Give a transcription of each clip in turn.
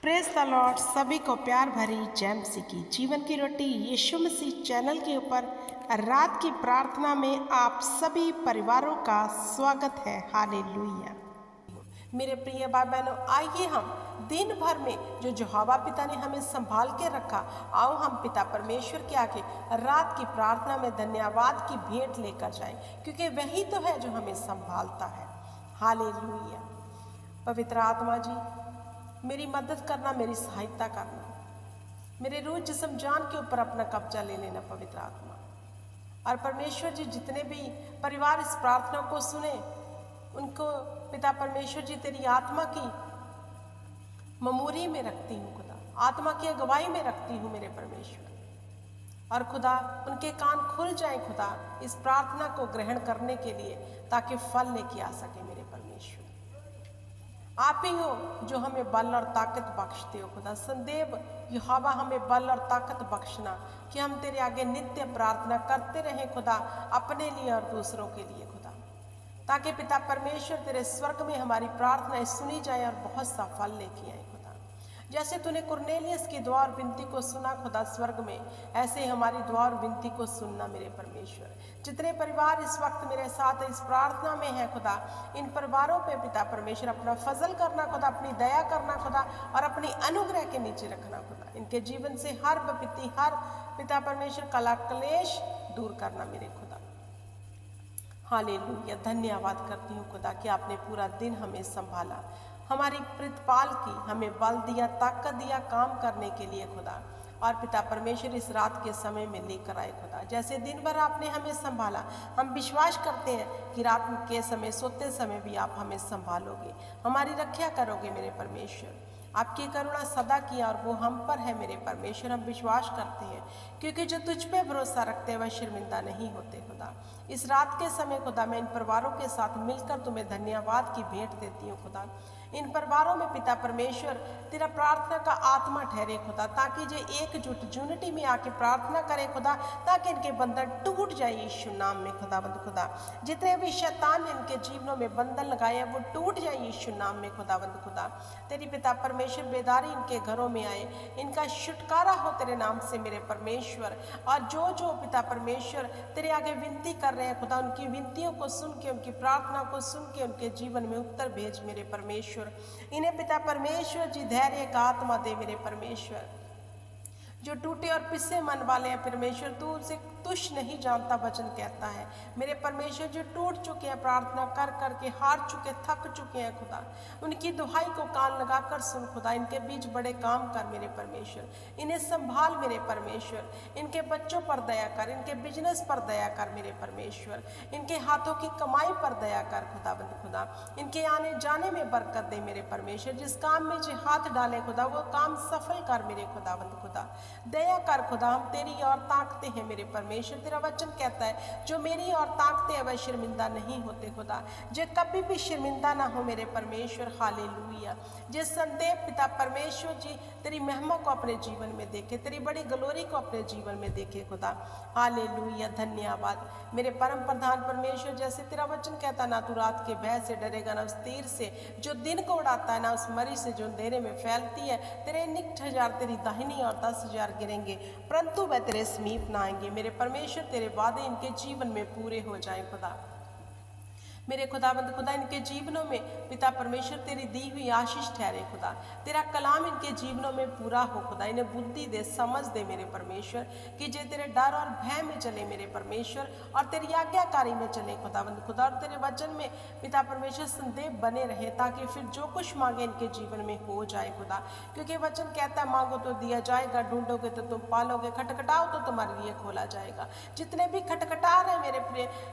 Praise the Lord. सभी को प्यार भरी जय मसीह की। जीवन की रोटी यीशु मसीह चैनल के ऊपर रात की प्रार्थना में आप सभी परिवारों का स्वागत है। हालेलुया। मेरे प्रिय भाई बहनों, आइए हम दिन भर में जो यहोवा पिता ने हमें संभाल के रखा, आओ हम पिता परमेश्वर के आगे रात की प्रार्थना में धन्यवाद की भेंट लेकर जाएं, क्योंकि वही तो है जो हमें संभालता है। हालेलुया। पवित्र आत्मा जी, मेरी मदद करना, मेरी सहायता करना, मेरे रूह जिस्म जान के ऊपर अपना कब्जा ले लेना पवित्र आत्मा। और परमेश्वर जी, जितने भी परिवार इस प्रार्थना को सुने, उनको पिता परमेश्वर जी तेरी आत्मा की ममूरी में रखती हूँ खुदा, आत्मा की अगुवाई में रखती हूँ मेरे परमेश्वर। और खुदा, उनके कान खुल जाए खुदा इस प्रार्थना को ग्रहण करने के लिए, ताकि फल लेके आ सके मेरे परमेश्वर। आप ही हो जो हमें बल और ताकत बख्शते हो खुदा। संदेव यहोवा, हमें बल और ताकत बख्शना कि हम तेरे आगे नित्य प्रार्थना करते रहें खुदा, अपने लिए और दूसरों के लिए खुदा, ताकि पिता परमेश्वर तेरे स्वर्ग में हमारी प्रार्थनाएं सुनी जाए और बहुत सा फल लेके आए खुदा। जैसे तूने कुरनेलियस की दुआ और विनती को सुना खुदा स्वर्ग में, ऐसे ही हमारी दुआ और विनती को सुनना मेरे परमेश्वर। जितने परिवार इस वक्त मेरे साथ इस प्रार्थना में है खुदा, इन परिवारों पे पिता परमेश्वर अपना फजल करना खुदा, अपनी दया करना खुदा, और अपनी अनुग्रह के नीचे रखना खुदा। इनके जीवन से हर विपत्ति, हर पिता परमेश्वर कला क्लेश दूर करना मेरे खुदा। हालेलुया। धन्यवाद करती हूँ खुदा कि आपने पूरा दिन हमें संभाला, हमारी प्रतिपाल की, हमें बल दिया, ताकत दिया काम करने के लिए खुदा। और पिता परमेश्वर इस रात के समय में लेकर आए खुदा। जैसे दिन भर आपने हमें संभाला, हम विश्वास करते हैं कि रात के समय, सोते समय भी आप हमें संभालोगे, हमारी रक्षा करोगे मेरे परमेश्वर। आपकी करुणा सदा की और वो हम पर है मेरे परमेश्वर। हम विश्वास करते हैं, क्योंकि जो तुझ पे भरोसा रखते हैं वह शर्मिंदा नहीं होते खुदा। इस रात के समय खुदा, मैं इन परिवारों के साथ मिलकर तुम्हें धन्यवाद की भेंट देती हूँ खुदा। इन परिवारों में पिता परमेश्वर तेरा प्रार्थना का आत्मा ठहरे खुदा, ताकि जो एकजुट यूनिटी में आके प्रार्थना करे खुदा, ताकि इनके बंधन टूट जाए यीशु नाम में खुदावंद खुदा। जितने भी शैतान ने इनके जीवनों में बंधन लगाए हैं, वो टूट जाए यीशु नाम में खुदावंद खुदा। तेरी पिता परमेश्वर बेदारी इनके घरों में आए, इनका छुटकारा हो तेरे नाम से मेरे परमेश्वर। और जो जो पिता परमेश्वर तेरे आगे विनती कर रहे हैं खुदा, उनकी विनतियों को सुन के, उनकी प्रार्थना को सुन के उनके जीवन में उत्तर भेज मेरे परमेश्वर। इन्हें पिता परमेश्वर जी धैर्य का आत्मा दे मेरे परमेश्वर। जो टूटे और पिसे मन वाले हैं परमेश्वर, तू उनसे तुच्छ नहीं जानता वचन कहता है मेरे परमेश्वर। जो टूट चुके हैं, प्रार्थना कर करके हार चुके, थक चुके हैं खुदा, उनकी दुहाई को कान लगाकर सुन खुदा। इनके बीच बड़े काम कर मेरे परमेश्वर, इन्हें संभाल मेरे परमेश्वर। इनके बच्चों पर दया कर, इनके बिजनेस पर दया कर मेरे परमेश्वर। इनके हाथों की कमाई पर दया कर खुदाबंद खुदा। इनके आने जाने में बरकत दे मेरे परमेश्वर। जिस काम में जो हाथ डाले खुदा, वो काम सफल कर मेरे खुदाबंद खुदा। दया कर खुदा, हम तेरी और ताकते हैं मेरे परमेश्वर। तेरा वचन कहता है, जो मेरी और ताकते हैं वह शर्मिंदा नहीं होते खुदा। जो कभी भी शर्मिंदा ना हो मेरे परमेश्वर। हालेलुया। जिस संदेव पिता परमेश्वर जी तेरी महिमा को अपने जीवन में देखे, तेरी बड़ी ग्लोरी को अपने जीवन में देखे खुदा। हालेलुया। धन्यवाद मेरे परम प्रधान परमेश्वर। जैसे तेरा वचन कहता, ना तू रात के भय से डरेगा, ना उस तीर से जो दिन को उड़ाता है, ना उस मरी से जो अंधेरे में फैलती है। तेरे 90,000 तेरी दाहिनी और 10,000 गिरेंगे, परंतु वह तेरे समीप ना आएंगे मेरे परमेश्वर। तेरे वादे इनके जीवन में पूरे हो जाए खुदा। मेरे खुदाबंद खुदा, इनके जीवनों में पिता परमेश्वर तेरी दी हुई आशीष ठहरे खुदा। तेरा कलाम इनके जीवनों में पूरा हो खुदा। इन्हें बुद्धि दे, समझ दे मेरे परमेश्वर, कि जे तेरे डर और भय में चले मेरे परमेश्वर, और तेरी आज्ञाकारी में चले खुदाबंद खुदा। और तेरे वचन में पिता परमेश्वर संदेव बने रहे, ताकि फिर जो कुछ मांगे इनके जीवन में हो जाए खुदा। क्योंकि वचन कहता है, मांगो तो दिया जाएगा, ढूंढोगे तो तुम पालोगे, खटखटाओ तो तुम्हारे लिए खोला जाएगा। जितने भी खटखटा रहे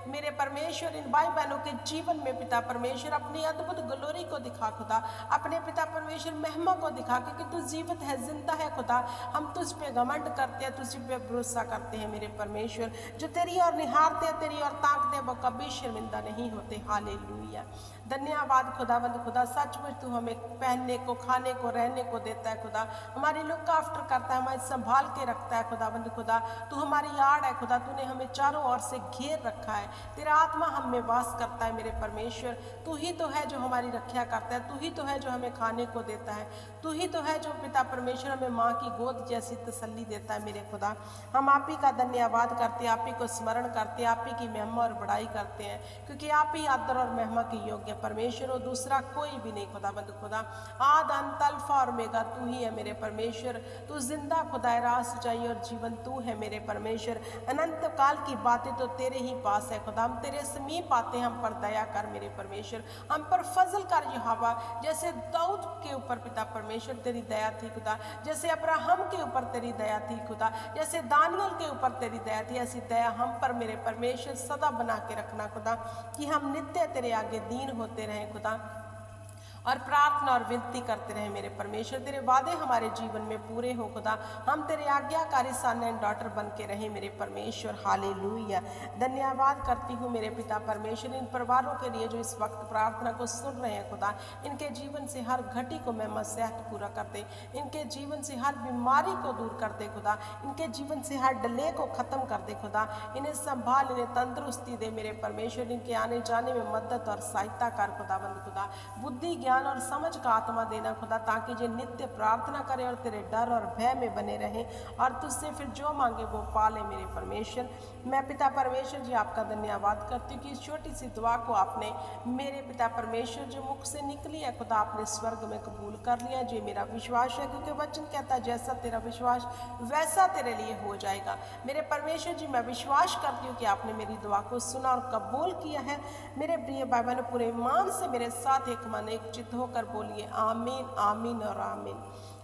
मेरे परमेश्वर, इन भाई बहनों के जीवन में पिता परमेश्वर अपनी अद्भुत ग्लोरी को दिखा खुदा, अपने पिता परमेश्वर महिमा को दिखा, क्योंकि तू जीवित है, जिंदा है खुदा। हम तुझ पे घमंड करते हैं, तुझ पे भरोसा करते हैं मेरे परमेश्वर। जो तेरी और निहारते हैं, तेरी और ताकते हैं, वो कभी शर्मिंदा नहीं होते। हालेलुया। धन्यवाद खुदावंद खुदा। सचमुच तू हमें पहनने को, खाने को, रहने को देता है खुदा। हमारी लुक आफ्टर करता है, हमारी संभाल के रखता है खुदावंद खुदा। तू हमारी आड़ है खुदा, तूने हमें चारों ओर से घेर रखा है। तेरा आत्मा हम में वास करता है है मेरे परमेश्वर। तू ही तो है जो हमारी रक्षा करता है, तू ही तो है जो हमें खाने को देता है, तू ही तो है जो पिता परमेश्वर हमें माँ की गोद जैसी तसल्ली देता है मेरे खुदा। हम आप ही का धन्यवाद करते हैं, आप ही को स्मरण करते हैं, आप ही की महिमा और बड़ाई करते हैं, क्योंकि आप ही आदर और महिमा के योग्य परमेश्वर हो, दूसरा कोई भी नहीं खुदाबंद खुदा। आद अंत अल्फा और ओमेगा तू ही है मेरे परमेश्वर। तू जिंदा खुदा राह सच्चाई और जीवन तू है मेरे परमेश्वर। अनंत काल की बातें तो तेरे ही पास है खुदा, हम तेरे समीप आते हैं, हम पर दया कर मेरे परमेश्वर, हम पर फजल कर यहोवा। जैसे दाऊद के ऊपर पिता परमेश्वर तेरी दया थी खुदा, जैसे अब्राहम के ऊपर तेरी दया थी खुदा, जैसे दानियल के ऊपर तेरी दया थी, ऐसी दया हम पर मेरे परमेश्वर सदा बना के रखना खुदा, कि हम नित्य तेरे आगे दीन होते रहें खुदा, और प्रार्थना और विनती करते रहे मेरे परमेश्वर। तेरे वादे हमारे जीवन में पूरे हो खुदा, हम तेरे आज्ञाकारी सन एंड डॉटर बन के रहे मेरे परमेश्वर। हालेलुया। धन्यवाद करती हूँ मेरे पिता परमेश्वर इन परिवारों के लिए जो इस वक्त प्रार्थना को सुन रहे हैं खुदा, इनके जीवन से हर घटी को मैं सेहत पूरा कर दे, इनके जीवन से हर बीमारी को दूर कर दे खुदा, इनके जीवन से हर डले को खत्म कर दे खुदा, इन्हें संभाल, इन्हें तंदुरुस्ती दे मेरे परमेश्वर, इनके आने जाने में मदद और सहायता कर खुदाबंद खुदा, बुद्धि ज्ञान और समझ का आत्मा देना खुदा, ताकि जो नित्य प्रार्थना करें और तेरे डर और भय में बने रहें और तुझसे फिर जो मांगे वो पाले मेरे परमेश्वर। मैं पिता परमेश्वर जी आपका धन्यवाद करती हूँ कि इस छोटी सी दुआ को आपने मेरे पिता परमेश्वर जो मुख से निकली है खुदा, आपने स्वर्ग में कबूल कर लिया। जी मेरा विश्वास है, क्योंकि वचन कहता है जैसा तेरा विश्वास वैसा तेरे लिए हो जाएगा। मेरे परमेश्वर जी मैं विश्वास करती हूँ कि आपने मेरी दुआ को सुना और कबूल किया है। मेरे प्रिय भाई बहनों, पूरे ईमान से मेरे साथ एक मन एक चित्त होकर बोलिए आमीन, आमीन और आमीन।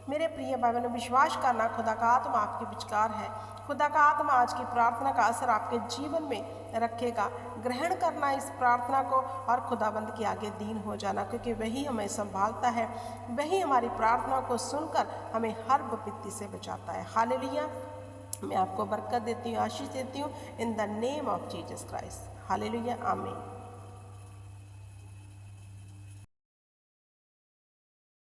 मेरे प्रिय भाई बहनों, विश्वास करना खुदा का आत्मा आपके विचार है, खुदा का आत्मा आज की प्रार्थना का असर आपके जीवन में रखेगा। ग्रहण करना इस प्रार्थना को और खुदाबंद के आगे दीन हो जाना, क्योंकि वही हमें संभालता है, वही हमारी प्रार्थना को सुनकर हमें हर विपत्ति से बचाता है। हालेलुया। मैं आपको बरकत देती हूँ, आशीष देती हूँ in the name of Jesus Christ. Hallelujah, आमीन।